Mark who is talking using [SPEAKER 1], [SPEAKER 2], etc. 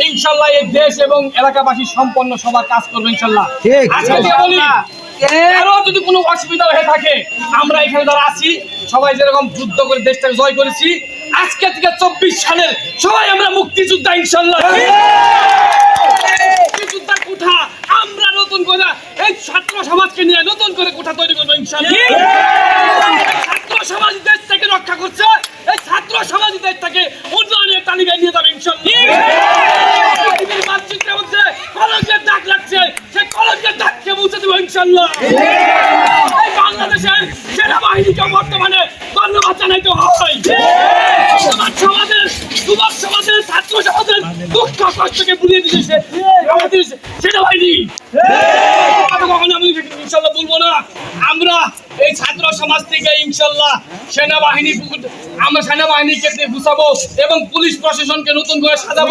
[SPEAKER 1] ইনশাল্লাহ এই দেশ এবং এলাকাবাসী সম্পন্ন সবার কাজ করবে ইনশাল্লাহ। আজকে থেকে বলি, আরো যদি কোনো অসুবিধা হয়ে থাকে, আমরা এখানে যারা আছি সবাই যেরকম যুদ্ধ করে দেশটাকে জয় করেছি, আজকে থেকে 24 সালের সবাই আমরা মুক্তিযোদ্ধা ইনশাল্লাহ। মুক্তিযোদ্ধার কোঠা আমরা নতুন করে এই ছাত্র সমাজকে নিয়ে নতুন করে কোঠা তৈরি করবো ইনশাল্লাহ। ছাত্র সমাজ দেশ থেকে রক্ষা করছে, এই ছাত্র সমাজ দেশ থেকে উন্নয়নের তালিকায় নিয়ে যাবে ইনশাল্লাহ। পৃথিবীর মানচিত্রের মধ্যে কলঙ্কের দাগ লাগছে, সেই কলঙ্কের দাগকে মুছে দেবো ইনশাল্লাহ। এই বাংলাদেশের সেনাবাহিনীকে বর্তমানে ধন্যবাদ জানাইতে হয়। সমাজের যুবক সমাজের ছাত্র সমাজের দুঃখ কষ্টকে ভুলিয়ে দিয়েছে আমাদের সেনাবাহিনী। কখনো আমি ইনশাল্লাহ বলবো না, আমরা এই ছাত্র সমাজ থেকে ইনশাল্লাহ আমরা সেনাবাহিনীকে গুছাবো এবং পুলিশ প্রশাসনকে নতুন করে সাজাবো।